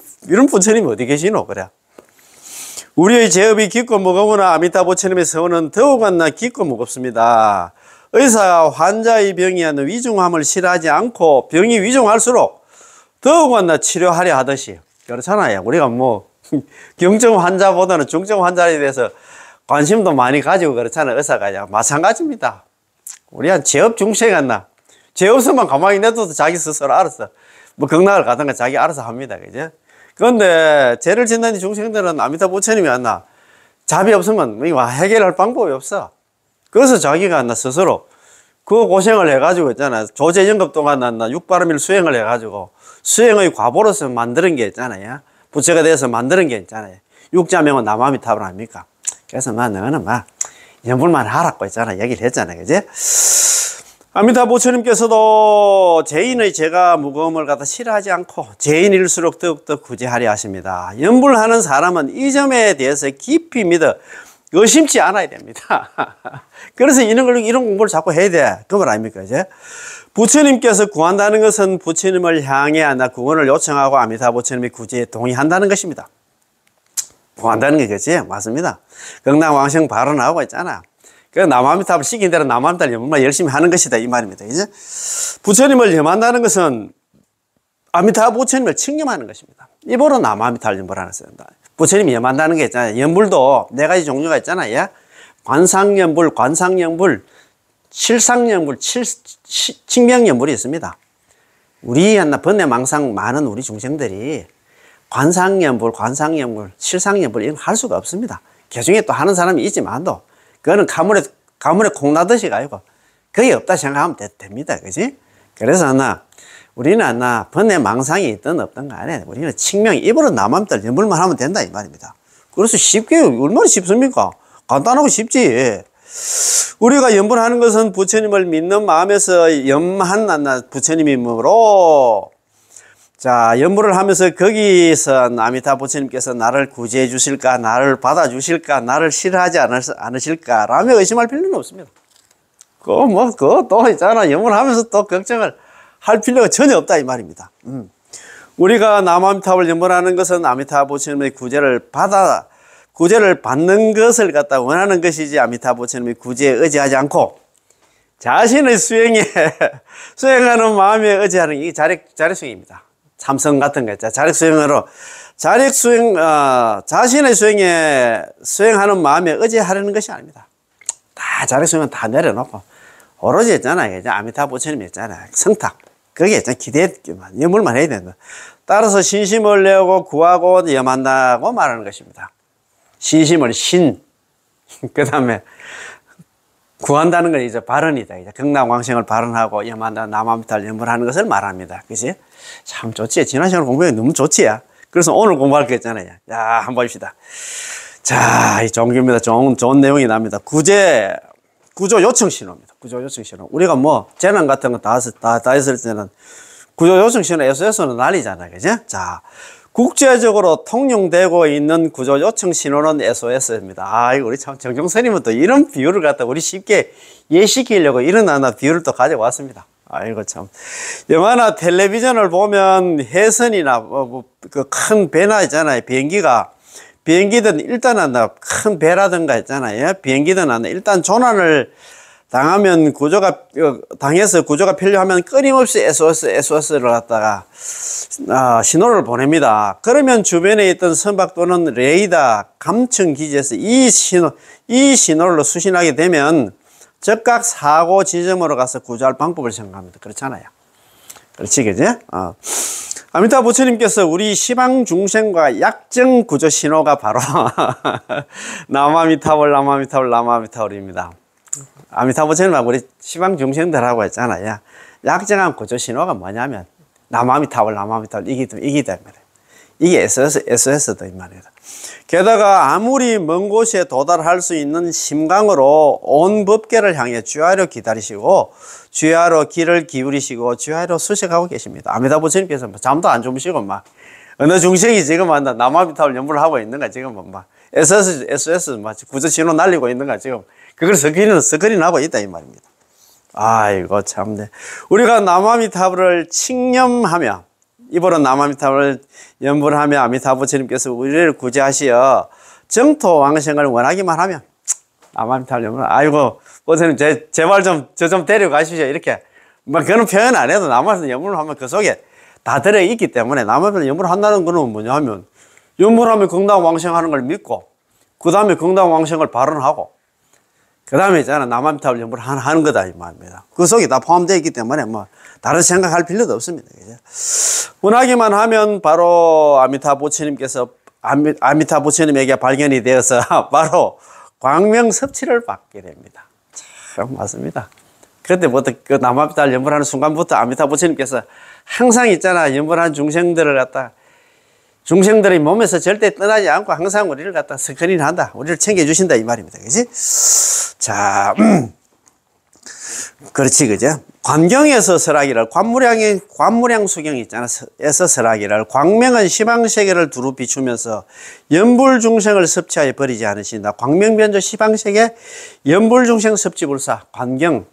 부처님이 어디 계시노 그래. 우리의 제업이 깊고 무거우나 아미타 부처님의 서원은 더욱나 깊고 무겁습니다. 의사가 환자의 병이 하는 위중함을 싫어하지 않고 병이 위중할수록 더욱나 치료하려 하듯이 그렇잖아요. 우리가 뭐 경증 환자보다는 중증 환자에 대해서 관심도 많이 가지고 그렇잖아요. 의사가 마찬가지입니다. 우리 한 제업 중생 같나 죄 없으면 가만히 내둬도 자기 스스로 알았어. 뭐 극락을 가든가 자기 알아서 합니다. 그죠? 그런데 죄를 짓는 중생들은 아미타 부처님이 왔나 자비 없으면 해결할 방법이 없어. 그래서 자기가 나 스스로 그 고생을 해가지고 있잖아. 조제연급 동안 나 육바름일 수행을 해가지고 수행의 과보로서 만드는 게 있잖아요. 부처가 돼서 만드는 게 있잖아요. 육자명은 남아미탑을 아닙니까? 그래서 너는 연불만 하라고 있잖아. 얘기를 했잖아. 그지? 아미타 부처님께서도 죄인의 죄가 무거움을 갖다 싫어하지 않고 죄인일수록 더욱더 구제하려 하십니다. 연불하는 사람은 이 점에 대해서 깊이 믿어 의심치 않아야 됩니다. 그래서 이런 공부를 자꾸 해야 돼. 그 말 아닙니까? 이제 부처님께서 구한다는 것은 부처님을 향해 구원을 요청하고 아미타 부처님의 구제에 동의한다는 것입니다. 구한다는 게 그렇지? 맞습니다. 극락왕생 발언하고 있잖아. 그 남아미탑을 시킨 대로 남아미탑을 연불만 열심히 하는 것이다 이 말입니다. 이제 부처님을 염한다는 것은 아미타 부처님을 칭념하는 것입니다. 입으로 남아미탑을 연불하는 것입니다. 부처님이 염한다는 게 있잖아요. 연불도 네 가지 종류가 있잖아요. 관상연불, 관상연불, 칠상연불, 칭명연불이 있습니다. 우리 번뇌 망상 많은 우리 중생들이 관상연불, 칠상연불 이런 거 할 수가 없습니다. 개중에 또 하는 사람이 있지만도 그거는 가물에 콩 나듯이 가지고 그게 없다 생각하면 됩니다. 그지? 그래서 우리는 번뇌 망상이 있든 없든 간에 우리는 칭명 입으로 남아미탑 연불만 하면 된다 이 말입니다. 그래서 쉽게 얼마나 쉽습니까? 간단하고 쉽지. 우리가 연불하는 것은 부처님을 믿는 마음에서 염한 부처님이므로 자 연불을 하면서 거기서 아미타 부처님께서 나를 구제해 주실까, 나를 받아 주실까, 나를 싫어하지 않으실까 라며 의심할 필요는 없습니다. 그거 또 있잖아. 연불하면서 또 걱정을 할 필요가 전혀 없다 이 말입니다. 우리가 남아미탑을 연불하는 것은 아미타 부처님의 구제를 받는 것을 갖다 원하는 것이지 아미타 부처님의 구제에 의지하지 않고 자신의 수행하는 마음에 의지하는 이 자력수행입니다. 참선 같은 거 있잖아. 자력수행으로 자신의 수행하는 마음에 의지하려는 것이 아닙니다. 다 자력수행은 다 내려놓고 오로지 있잖아요. 아미타 부처님이 있잖아요. 성탁. 그게 있잖아. 염불만 해야 된다. 따라서 신심을 내고 구하고 염한다고 말하는 것입니다. 신심을 그 다음에 구한다는 건 이제 발언이다. 이제 극락왕생을 발언하고 염한다, 남아미타를 염불하는 것을 말합니다. 그치? 참 좋지. 지난 시간에 공부해 너무 좋지. 그래서 오늘 공부할 거 있잖아요. 자, 한번 봅시다. 자, 이 종교입니다. 좋은 내용이 납니다. 구조 요청 신호입니다. 구조 요청 신호. 우리가 재난 같은 거 다 했을 때는 구조 요청 신호 SOS는 난리잖아요. 그죠? 자, 국제적으로 통용되고 있는 구조 요청 신호는 SOS입니다. 우리 참 정종스님은 또 이런 비유를 갖다 우리 쉽게 이해시키려고 이런 비유를 또 가져왔습니다. 아이고 참. 영화나 텔레비전을 보면 해선이나 그 큰 배나 있잖아요. 비행기든 일단은 큰 배라든가 있잖아요. 비행기든 일단 조난을 당하면 당해서 구조가 필요하면 끊임없이 SOS를 갖다가 신호를 보냅니다. 그러면 주변에 있던 선박 또는 레이더 감청 기지에서 이 신호를 수신하게 되면 즉각 사고 지점으로 가서 구조할 방법을 생각합니다. 그렇잖아요. 그렇지, 그지? 아미타 부처님께서 우리 시방중생과 약정 구조 신호가 바로 남아미타불입니다. 아미타 부처님하고 우리 시방중생들하고 했잖아요. 약정한 구조 신호가 뭐냐면 남아미타불 이기다 말이에요. 이게 SOS다 이 말입니다. 게다가 아무리 먼 곳에 도달할 수 있는 심강으로 온 법계를 향해 주야로 기다리시고 주야로 귀를 기울이시고 주야로 수색하고 계십니다. 아미타 부처님께서 잠도 안 주무시고 막 어느 중생이 지금 남아미타불 연부를 하고 있는가 지금 막 SOS 막 구조 신호 날리고 있는가 지금 그걸 스크린하고 있다 이 말입니다. 아이고 참네. 우리가 남아미타불을 칭념하며 입으로 남아미타불을 연부를 하며 아미타 부처님께서 우리를 구제하시어 정토 왕생을 원하기만 하면 남아미타불 연부를 아이고 부처님 제발 저 좀 데려가시죠 이렇게 뭐 그런 표현 안 해도 남아미타불 연부를 하면 그 속에 다 들어있기 때문에 남아미타불 연부를 한다는 거는 뭐냐 하면 연부를 하면 건강 왕생하는 걸 믿고 그 다음에 건강 왕생을 발언하고 그 다음에 있잖아 남아미타불 연부를 하는 거다 이 말입니다. 그 속에 다 포함되어 있기 때문에 뭐 다른 생각할 필요도 없습니다. 그죠? 원하기만 하면 바로 아미타 부처님께서 아미타 부처님에게 발견이 되어서 바로 광명 섭취를 받게 됩니다. 참 맞습니다. 그때부터 그 남아미타를 연불하는 순간부터 아미타 부처님께서 항상 있잖아 연불한 중생들을 갖다 중생들의 몸에서 절대 떠나지 않고 항상 우리를 갖다 스크린한다. 우리를 챙겨주신다 이 말입니다. 그지? 자, 그렇지, 그죠? 관경에서 설하기를, 관무량 수경이 있잖아. 에서 설하기를, 광명은 시방세계를 두루 비추면서 연불중생을 섭취하여 버리지 않으신다. 광명변조 시방세계 연불중생 섭취불사, 관경,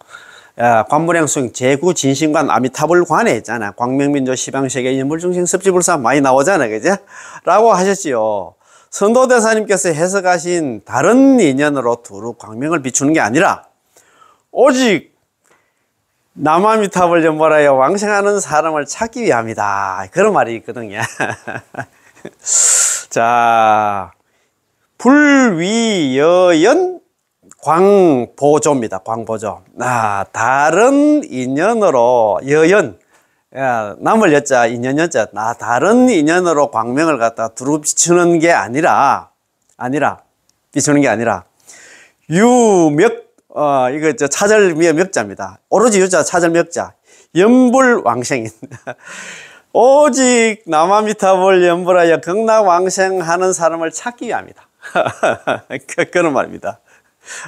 관무량 수경, 제구 진심관 아미타불관에 있잖아. 광명변조 시방세계 연불중생 섭취불사 많이 나오잖아. 그죠? 라고 하셨지요. 선도대사님께서 해석하신 다른 인연으로 두루 광명을 비추는 게 아니라 오직 남아미타불 연보라여 왕생하는 사람을 찾기 위함이다. 그런 말이 있거든요. 자, 불위여연 광보조입니다. 광보조. 다른 인연으로 여연, 남을 여자, 인연 여자, 다른 인연으로 광명을 갖다 두루 비추는 게 아니라, 비추는 게 아니라, 유명, 이거 차절미의 명자입니다. 오로지 유자 차절명자. 연불왕생인. 오직 남아미타불 연불하여 극락왕생하는 사람을 찾기 위함이다. 그런 말입니다.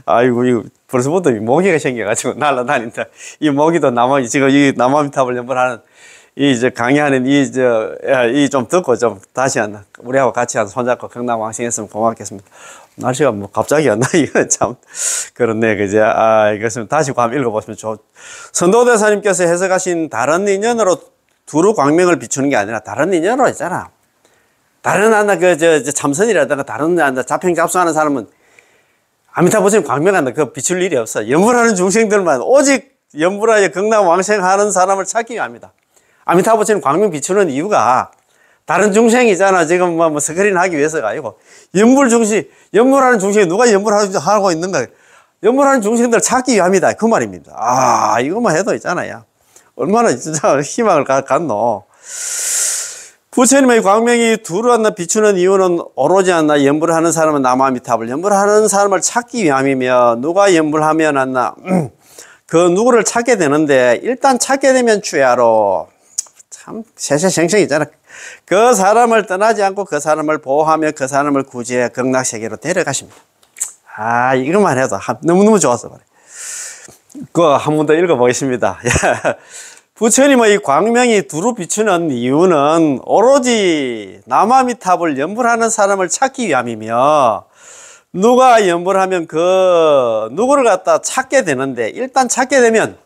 아이고, 이거 벌써부터 모기가 생겨가지고 날라다닌다. 이 모기도 지금 이 남아미타불 연불하는 이 강의하는 이 좀 듣고 좀 다시 우리하고 같이 손잡고 극락왕생했으면 고맙겠습니다. 날씨가 뭐 갑자기 안 나, 이거 참, 그렇네, 그죠? 이것은 다시 한번 읽어보시면 선도대사님께서 해석하신 다른 인연으로 두루 광명을 비추는 게 아니라 다른 인연으로 있잖아. 다른 참선이라든가 다른 자평 잡수하는 사람은 아미타 부처님 광명한다. 그거 비출 일이 없어. 연불하는 중생들만 오직 연불하여 극락왕생하는 사람을 찾기 위함이다. 아미타 부처님 광명 비추는 이유가 다른 중생이잖아. 지금 뭐 스크린 하기 위해서가 아니고 연불하는 중생이 누가 연불하고 있는가? 연불하는 중생들 찾기 위함이다. 그 말입니다. 이것만 해도 있잖아요. 얼마나 진짜 희망을 갖노. 부처님의 광명이 두루 비추는 이유는 오로지 연불하는 사람은 남아미타불 연불하는 사람을 찾기 위함이며 누가 연불하면 그 누구를 찾게 되는데 일단 찾게 되면 추야로 참 세세생생이잖아. 그 사람을 떠나지 않고 그 사람을 보호하며 그 사람을 구제해 극락세계로 데려가십니다. 이것만 해도 너무너무 좋았어. 그거 한 번 더 읽어보겠습니다. 부처님의 광명이 두루 비추는 이유는 오로지 남아미타불 연불하는 사람을 찾기 위함이며 누가 연불하면 그 누구를 갖다 찾게 되는데 일단 찾게 되면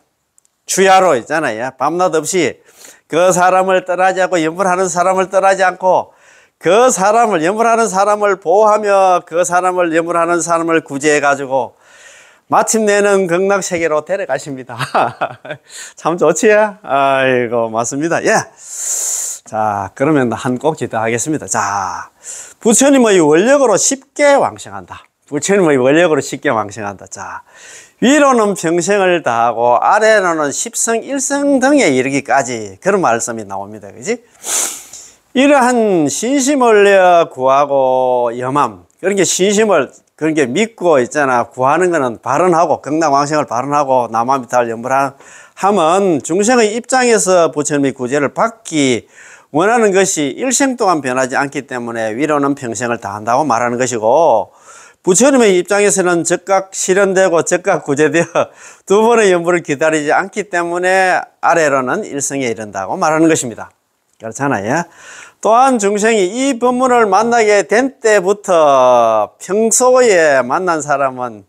주야로 있잖아요. 밤낮 없이 그 사람을 떠나지 않고 연불하는 사람을 떠나지 않고 그 사람을 연불하는 사람을 보호하며 그 사람을 연불하는 사람을 구제해 가지고 마침내는 극락세계로 데려가십니다. 참 좋지? 아이고, 맞습니다. 예. 자, 그러면 한 꼭지 더 하겠습니다. 자, 부처님의 원력으로 쉽게 왕생한다. 부처님의 원력으로 쉽게 왕생한다. 자, 위로는 평생을 다하고 아래로는 십성 일성 등에 이르기까지 그런 말씀이 나옵니다. 그지? 이러한 신심을 구하고 염함, 그렇게 신심을 그렇게 믿고 있잖아. 구하는 거는 발언하고 극락왕생을 발언하고 남아미타를 염불하면 중생의 입장에서 부처님의 구제를 받기 원하는 것이 일생 동안 변하지 않기 때문에 위로는 평생을 다한다고 말하는 것이고, 부처님의 입장에서는 즉각 실현되고 즉각 구제되어 두 번의 연부를 기다리지 않기 때문에 아래로는 일성에 이른다고 말하는 것입니다. 그렇잖아요. 또한 중생이 이 법문을 만나게 된 때부터 평소에 만난 사람은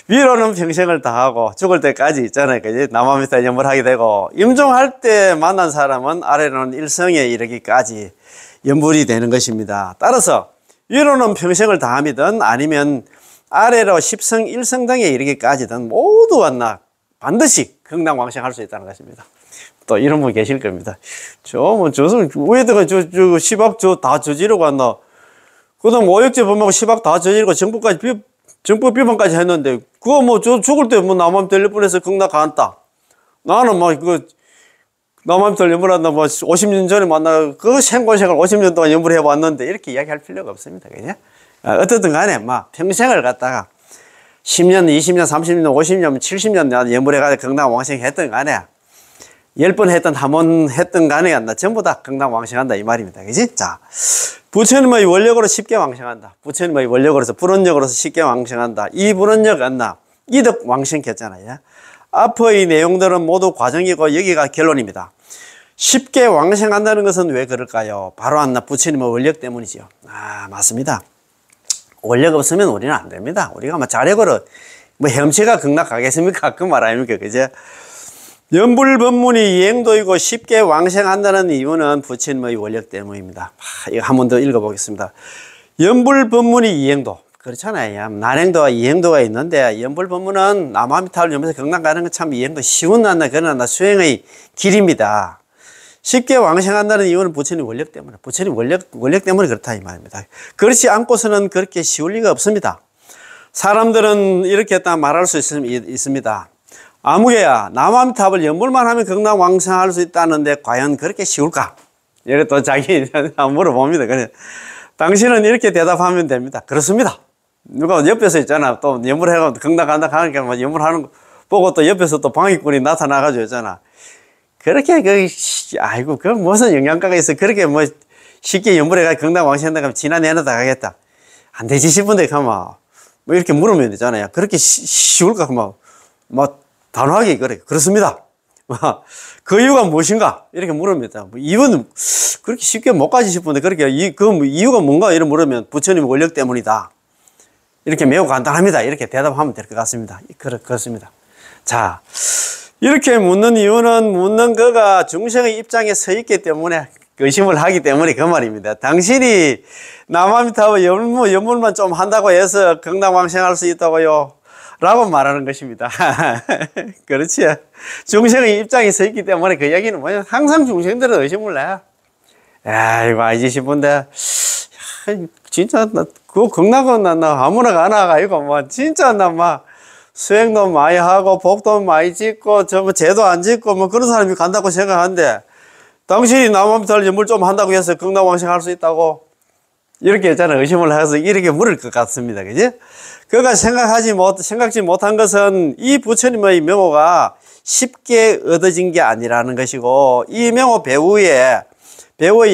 위로는 평생을 다하고 죽을 때까지 있잖아요. 남아미타 연부를 하게 되고, 임종할 때 만난 사람은 아래로는 일성에 이르기까지 연불이 되는 것입니다. 따라서 위로는 평생을 다함이든 아니면 아래로 십성 일성 등에 이르기까지든 모두 왔나 반드시 극락왕생할 수 있다는 것입니다. 또 이런 분 계실 겁니다. 위에다가 시박 다 저지르고 왔나. 그 다음 오역제 범하고 시박 다 저지르고 정법 비방까지 했는데, 그거 죽을 때 남아미타 들릴 뻔해서 극락 갔다. 나는 남아미타 연불한다 50년 전에 만나 그 생고생을 50년 동안 연불해 왔는데 이렇게 이야기할 필요가 없습니다. 그냥 어떻든 간에 평생을 갖다가 10년, 20년, 30년, 50년, 70년 연불해 가지고 극락왕생 했던 간에 10번 했던 한 번 했던 간에 전부 다 극락왕생한다 이 말입니다. 그지? 자, 부처님의 원력으로 쉽게 왕생한다. 부처님의 원력으로서 불원력으로서 쉽게 왕생한다. 이 불원력 이득 왕생했잖아요. 앞의 내용들은 모두 과정이고 여기가 결론입니다. 쉽게 왕생한다는 것은 왜 그럴까요? 바로 부처님의 원력 때문이죠. 맞습니다. 원력 없으면 우리는 안 됩니다. 우리가 자력으로 헤엄치가 극락 가겠습니까? 그 말 아닙니까? 그죠? 연불법문이 이행도이고 쉽게 왕생한다는 이유는 부처님의 원력 때문입니다. 이거 한 번 더 읽어보겠습니다. 연불법문이 이행도. 그렇잖아요. 난행도와 이행도가 있는데, 연불법문은 남아미타를 염해서 극락 가는 건 참 이행도 쉬운 그러나 수행의 길입니다. 쉽게 왕생한다는 이유는 부처님 원력 때문에, 부처님 원력 때문에 그렇다 이 말입니다. 그렇지 않고서는 그렇게 쉬울 리가 없습니다. 사람들은 이렇게 했다 말할 수 있습니다. 아무개야, 남아미탑을 연불만 하면 극락 왕생할 수 있다는데 과연 그렇게 쉬울까? 이렇게 또 자기 물어봅니다. 그래, 당신은 이렇게 대답하면 됩니다. 그렇습니다. 누가 옆에서 있잖아. 또 연불해가지고 극락 간다 하니까 연불하는 거 보고 또 옆에서 또 방위꾼이 나타나가지고 있잖아. 그렇게 아이고 그 무슨 영양가가 있어. 그렇게 쉽게 연불해가지고 극락 왕생한다 하면 지나내놓다 가겠다. 안 되지 싶은데 가만 이렇게 물으면 되잖아요. 그렇게 쉬울까? 단호하게 그래. 그렇습니다. 그 이유가 무엇인가? 이렇게 물으면 이유는 그렇게 쉽게 못 가지 싶은데 그렇게 그 이유가 뭔가 이렇게 물으면 부처님 원력 때문이다. 이렇게 매우 간단합니다. 이렇게 대답하면 될 것 같습니다. 그렇습니다. 자, 이렇게 묻는 이유는 묻는 그가 중생의 입장에 서 있기 때문에 의심을 하기 때문에 그 말입니다. 당신이 남아미타와 연물만 좀 한다고 해서 극락왕생할 수 있다고요? 라고 말하는 것입니다. 그렇지. 중생의 입장에 서 있기 때문에 그 얘기는 뭐냐. 항상 중생들은 의심을 해. 이거 알지 싶은데, 진짜, 그거 극락은 나 아무나 가나, 이거 진짜 수행도 많이 하고, 복도 많이 짓고, 죄도 안 짓고, 그런 사람이 간다고 생각하는데, 당신이 남아미타를 연물 좀 한다고 해서 극락왕생 할 수 있다고? 이렇게 했잖아. 의심을 해서 이렇게 물을 것 같습니다. 그지? 그가 생각지 못한 것은 이 부처님의 명호가 쉽게 얻어진 게 아니라는 것이고, 이 명호 배우의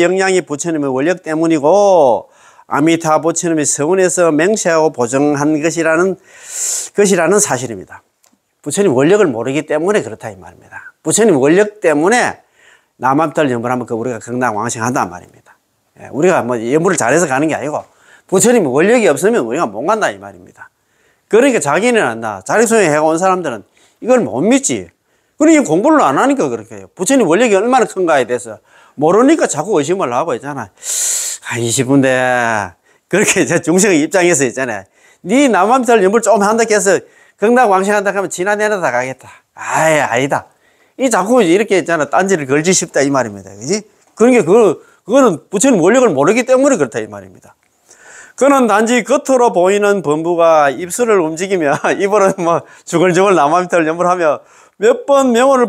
영향이 부처님의 원력 때문이고, 아미타 부처님의 서운에서 맹세하고 보증한 것이라는 사실입니다. 부처님 원력을 모르기 때문에 그렇다 이 말입니다. 부처님 원력 때문에 남아미타를 연불하면 우리가 극락 왕생한단 말입니다. 우리가 연불을 잘해서 가는 게 아니고, 부처님 원력이 없으면 우리가 못 간다 이 말입니다. 그러니까 자기는 자력수행 해온 사람들은 이걸 못 믿지. 그러니까 공부를 안 하니까 그렇게 해요. 부처님 원력이 얼마나 큰가에 대해서 모르니까 자꾸 의심을 하고 있잖아. 싶은데 그렇게 중생의 입장에서 있잖아요. 네 남아미탈 연불 좀 한다 해서 극락왕생한다 하면 지나내려다 가겠다. 아이, 아니다. 이 자꾸 이렇게 있잖아. 딴지를 걸지 싶다 이 말입니다. 그지? 그러니까 그거는 부처님 원력을 모르기 때문에 그렇다 이 말입니다. 그는 단지 겉으로 보이는 범부가 입술을 움직이며 입으로 뭐 주글주글 남아미탈 연불하며 몇 번 명호를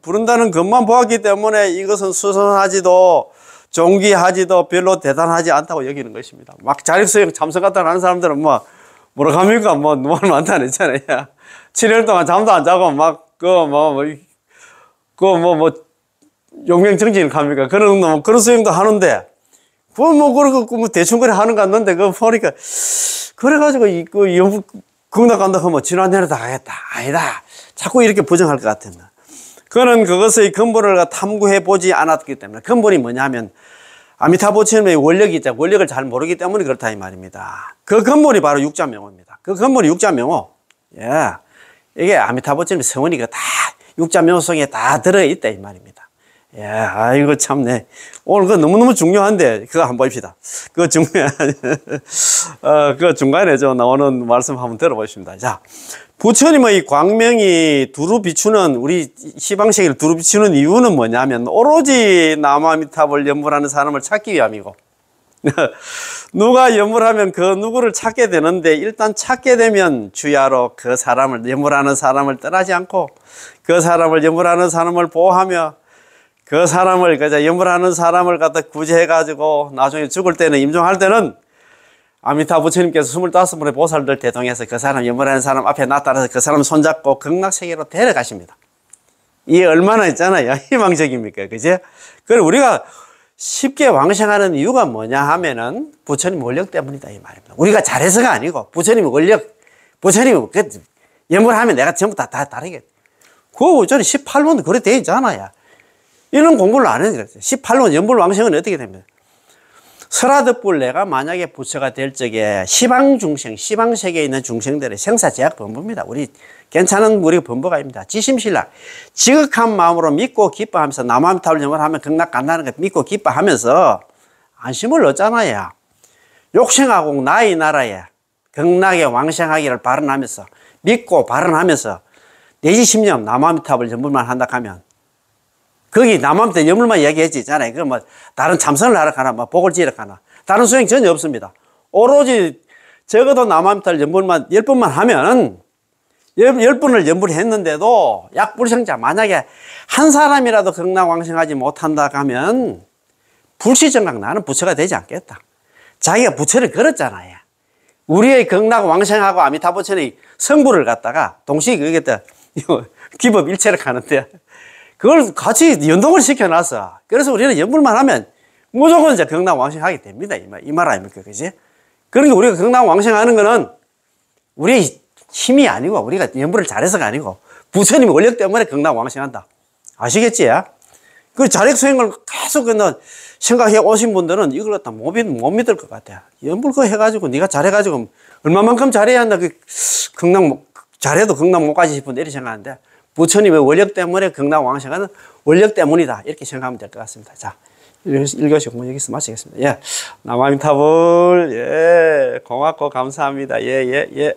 부른다는 것만 보았기 때문에 이것은 수선하지도 존귀하지도 별로 대단하지 않다고 여기는 것입니다. 막 자립수행 참석 같다 하는 사람들은 뭐라 합니까? 뭐 많다 안 했잖아요. 7일 동안 잠도 안 자고 용맹정진을 합니까? 그런 수행도 하는데, 그러고 대충 그래 하는 거 같는데, 그거 보니까, 그래가지고, 극락 간다 하면 지난해로 다 가겠다. 아니다. 자꾸 이렇게 부정할 것 같았나. 그는 그것의 근본을 탐구해 보지 않았기 때문에, 근본이 뭐냐면, 아미타부처님의 원력이 있잖아. 원력을 잘 모르기 때문에 그렇다 이 말입니다. 그 근본이 바로 육자명호입니다. 그 근본이 육자명호. 예. 이게 아미타부처님의 성원이 다 육자명호 속에 다 들어있다 이 말입니다. 예, 아이고 참네. 오늘 그거 너무너무 중요한데 그거 한번 봅시다. 그거 그 중간에 저 나오는 말씀 한번 들어보십니다. 자, 부처님의 광명이 두루 비추는 우리 시방세계를 두루 비추는 이유는 뭐냐면 오로지 남아미탑을 연불하는 사람을 찾기 위함이고 누가 연불하면 그 누구를 찾게 되는데 일단 찾게 되면 주야로 그 사람을 연불하는 사람을 떠나지 않고 그 사람을 연불하는 사람을 보호하며 그 사람을 그저 연불하는 사람을 갖다 구제해가지고 나중에 죽을 때는 임종할 때는 아미타 부처님께서 25분의 보살들 대동해서 그 사람 연불하는 사람 앞에 나타나서 그 사람 손잡고 극락세계로 데려가십니다. 이게 얼마나 있잖아요. 희망적입니까? 그죠? 그리고 우리가 쉽게 왕생하는 이유가 뭐냐 하면은 부처님 원력 때문이다 이 말입니다. 우리가 잘해서가 아니고 부처님 원력, 부처님이 연불하면 내가 전부 다 다르게. 그거 저는 18번도 그래 돼 있잖아요. 이런 공부를 안 해요. 18번 연불 왕생은 어떻게 됩니까? 설화득불 내가 만약에 부처가 될 적에 시방중생, 시방세계에 있는 중생들의 생사제약 범부입니다. 우리 괜찮은 우리 범부가 아닙니다. 지심신락, 지극한 마음으로 믿고 기뻐하면서 남아미탑을 연불하면 극락 간다는 걸 믿고 기뻐하면서 안심을 얻잖아요. 욕생하고 나의 나라에 극락에 왕생하기를 발언하면서 믿고 발언하면서 내지 10년 남아미탑을 연불만 한다 하면 거기 남아미탑 연불만 얘기했잖아요. 그 다른 참선을 하러 가나, 복을 지으러 가나. 다른 수행 전혀 없습니다. 오로지 적어도 남아미탑 연불만 10번만 하면 10번을 연불했는데도 약불생자 만약에 한 사람이라도 극락왕생하지 못한다 하면 불시정각 나는 부처가 되지 않겠다. 자기가 부처를 걸었잖아요. 우리의 극락왕생하고 아미타부처의 성부를 갖다가 동시에 그겠다 기법일체를 가는데 그걸 같이 연동을 시켜놨어. 그래서 우리는 연불만 하면 무조건 이제 극락왕생하게 됩니다. 이 말 아닙니까? 그지? 그러니까 우리가 극락왕생하는 거는 우리의 힘이 아니고 우리가 연불을 잘해서가 아니고 부처님의 원력 때문에 극락왕생한다. 아시겠지? 그 자력수행을 계속 생각해 오신 분들은 이걸 갖다 못 믿을 것 같아. 연불 그거 해가지고 네가 잘해가지고 얼마만큼 잘해야 한다. 잘해도 극락 못 가지 싶은데 이렇게 생각하는데 부처님의 원력 때문에 극락왕생하는 원력 때문이다. 이렇게 생각하면 될 것 같습니다. 자, 1교시 공부 여기서 마치겠습니다. 예. 남아미타불, 예. 고맙고 감사합니다. 예.